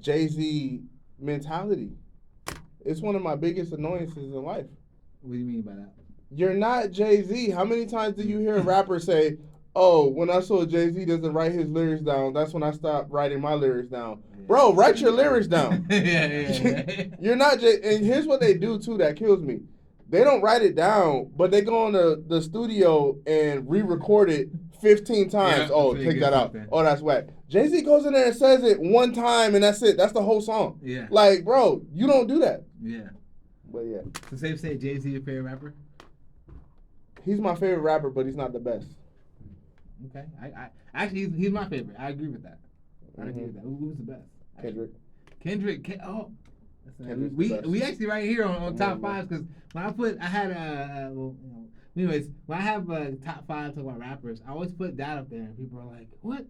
Jay-Z mentality. It's one of my biggest annoyances in life. What do you mean by that? You're not Jay-Z. How many times do you hear a rapper say, "Oh, when I saw Jay-Z doesn't write his lyrics down, that's when I stopped writing my lyrics down." Yeah. Bro, write your lyrics down. yeah. You're not Jay. And here's what they do too that kills me. They don't write it down, but they go on the studio and re-record it 15 times. Yeah, Oh, until you take get that out. something. Oh, that's whack. Jay-Z goes in there and says it one time, and that's it. That's the whole song. Yeah. Like, bro, you don't do that. Yeah. But yeah, So safe to say Jay-Z your favorite rapper? he's my favorite rapper, but he's not the best. Okay. I actually he's my favorite. I agree with that. I agree with that. Who's the best? Kendrick. Oh. Kendrick's the We best. we actually right here on top on, fives because when I had anyways when I have top five talk about rappers, I always put that up there and people are like, what?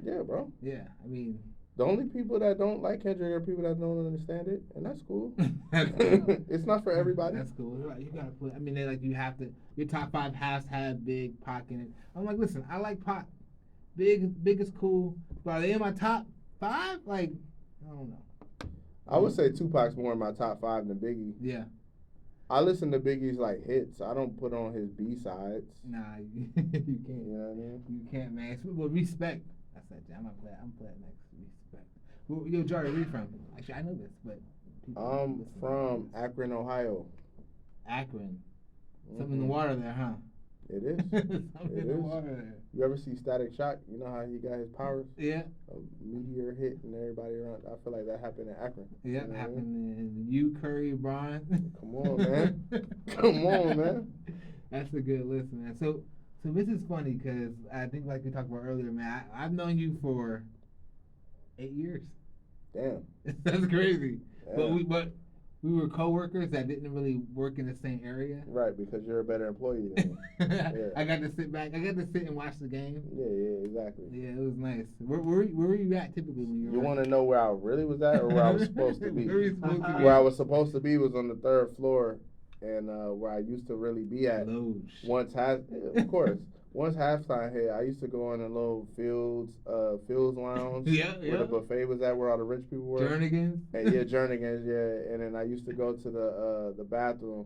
Yeah, bro. Yeah, I mean. The only people that don't like Kendrick are people that don't understand it, and that's cool. It's not for everybody. That's cool. You gotta put. I mean, they like you have to. Your top five has to have Big, Pac in it. I'm like, listen, I like Pac. Big is cool, but are they in my top five? Like, I don't know. I would say Tupac's more in my top five than Biggie. Yeah. I listen to Biggie's like hits. I don't put on his B sides. Nah, you can't. You know what I mean? You can't, man. Well, respect. That's that. I'm gonna play it next. Respect. Well, yo, Jari, where you from? Actually, I know this, but I'm from Akron, Ohio. Akron. Something in the water there, huh? It is. Something in the water there. You ever see Static Shock? You know how he got his powers? Yeah. A meteor hit and everybody around. I feel like that happened in Akron. Yeah, you know happened in you, Curry, Brian. Come on, man. Come on, man. That's a good list, man. So this is funny because I think like we talked about earlier, man. I've known you for 8 years. Damn. That's crazy. Yeah. But we were coworkers that didn't really work in the same area. Right, because you're a better employee than me. Yeah. I got to sit back. I got to sit and watch the game. Yeah, exactly. Yeah, it was nice. Where were you at typically when you were? You want to know where I really was at or where I was supposed to be? Where were you supposed to be? Where I was supposed to be was on the third floor, and where I used to really be at. Loge. Of course. Once halftime hit, I used to go in a little Fields lounge. Where the buffet was at, where all the rich people were. Jernigan's. And Jernigan's, yeah. And then I used to go to the bathroom,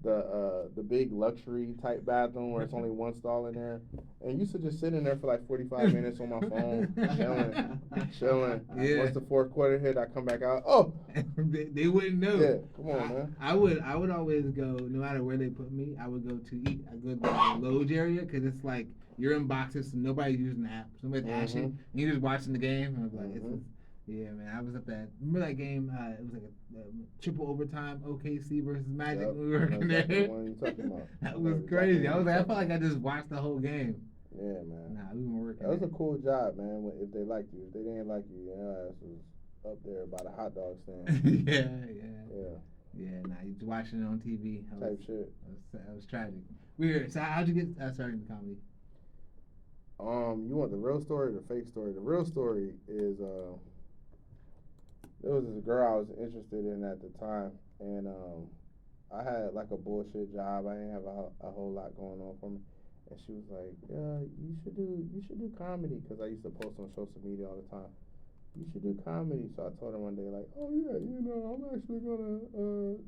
the big luxury type bathroom where it's only one stall in there. And used to just sit in there for like 45 minutes on my phone, chilling. Yeah. Once the fourth quarter hit, I come back out. Oh, they wouldn't know. yeah, come on, man. I would always go, no matter where they put me. I would go to eat. I go to the Loge area because it's like you're in boxes, so nobody's using the app. Somebody's ashing, and you're just watching the game. And I was like, yeah, man. I was at that. Remember that game? It was like a triple overtime OKC versus Magic when we were working there. What are you talking about? That was crazy. I felt like I just watched the whole game. Yeah, man. Nah, we were working. That was a cool job, man. If they liked you, if they didn't like you, your ass was up there by the hot dog stand. Yeah. Nah, you just watching it on TV. Type shit. That was tragic. Weird. So how'd you get started in comedy? You want the real story or the fake story? The real story is there was this girl I was interested in at the time, and I had like a bullshit job. I didn't have a whole lot going on for me. And she was like, "Yeah, you should do comedy," because I used to post on social media all the time. You should do comedy. So I told her one day, like, "Oh yeah, I'm actually gonna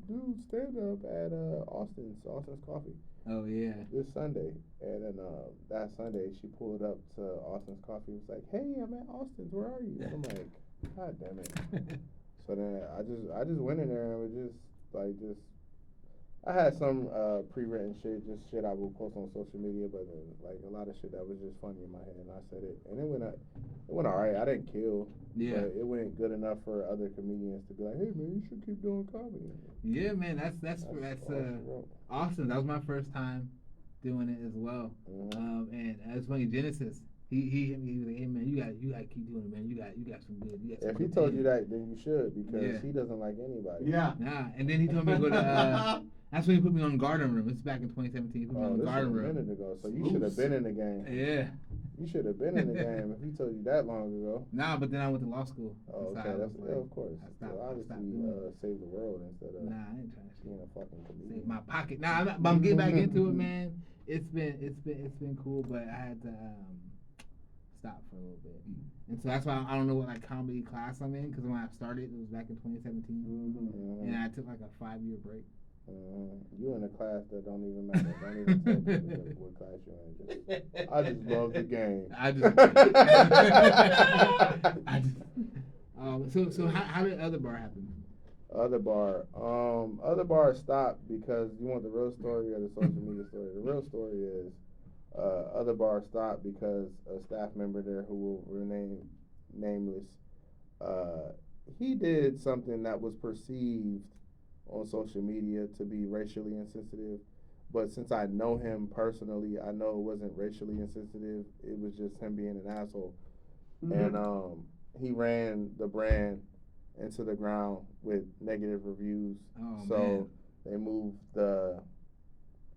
do stand up at Austin's Coffee." Oh yeah. This Sunday, and then that Sunday she pulled up to Austin's Coffee. And was like, "Hey, I'm at Austin's. Where are you?" And I'm like, "God damn it!" So then I just went in there and was just I had some pre-written shit, just shit I would post on social media, but like a lot of shit that was just funny in my head, and I said it, and it went all right. I didn't kill, but it went good enough for other comedians to be like, "Hey man, you should keep doing comedy." Yeah, man, that's awesome. That was my first time doing it as well. And it's funny, Genesis. He hit me. He was like, "Hey man, you got to keep doing it, man. You got some good." If he told you that, then you should, because he doesn't like anybody. Yeah. Nah, and then he told me to go to. That's when he put me on Garden Room. It's back in 2017. He put me on Garden Room. A minute ago, so you should have been in the game. Yeah. You should have been in the game if he told you that long ago. Nah, but then I went to law school. Oh, okay. Of course. So obviously, save the world instead of I ain't trying to being a fucking comedian. Save my pocket. Nah, I'm getting back into it, man. It's been cool, but I had to stopped for a little bit. And so that's why I don't know what like comedy class I'm in, because when I started, it was back in 2017, and I took like a 5-year break. You in a class that don't even matter. Don't even tell me what class you're in. I just love the game. So how did Other Bar happen? Other bar stopped because you want the real story or the social media story. The real story is Other Bar stopped because a staff member there who will remain nameless, he did something that was perceived on social media to be racially insensitive, but since I know him personally, I know it wasn't racially insensitive. It was just him being an asshole. And he ran the brand into the ground with negative reviews. So they moved the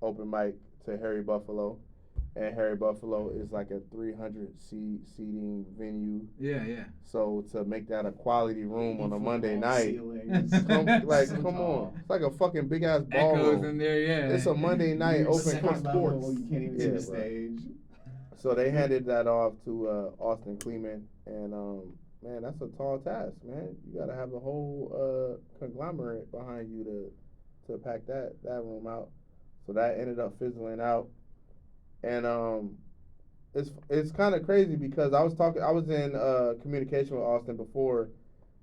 open mic to Harry Buffalo, and Harry Buffalo is like a 300 seating venue. Yeah. So to make that a quality room on a Monday night, come on, it's like a fucking big ass ballroom in there. Yeah, it's a Monday night open for sports. You can't even see the stage. So they handed that off to Austin Kleeman, and man, that's a tall task, man. You gotta have a whole conglomerate behind you to pack that room out. So that ended up fizzling out. And it's kind of crazy because I was in communication with Austin before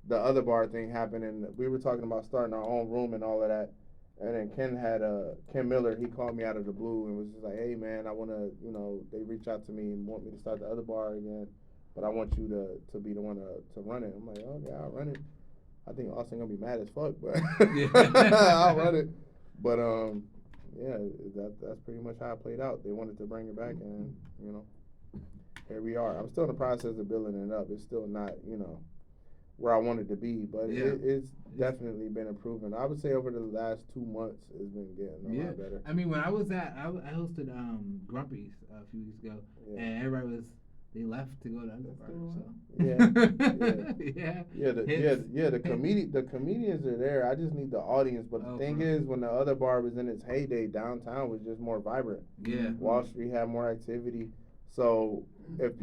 the Other Bar thing happened, and we were talking about starting our own room and all of that. And then Ken Miller, he called me out of the blue and was just like, hey man, I want to, they reached out to me and want me to start the Other Bar again, but I want you to be the one to run it. I'm like, okay, I'll run it. I think Austin gonna be mad as fuck, but I'll run it. But yeah, that's pretty much how it played out. They wanted to bring it back, and here we are. I'm still in the process of building it up. It's still not where I wanted to be, but it's definitely been improving. I would say over the last 2 months, it's been getting a lot better. I mean, when I was I hosted Grumpy's a few weeks ago, and everybody they left to go to Other Bar. The comedians are there. I just need the audience. But the thing is, when the Other Bar was in its heyday, downtown was just more vibrant. Yeah, Wall Street had more activity. So if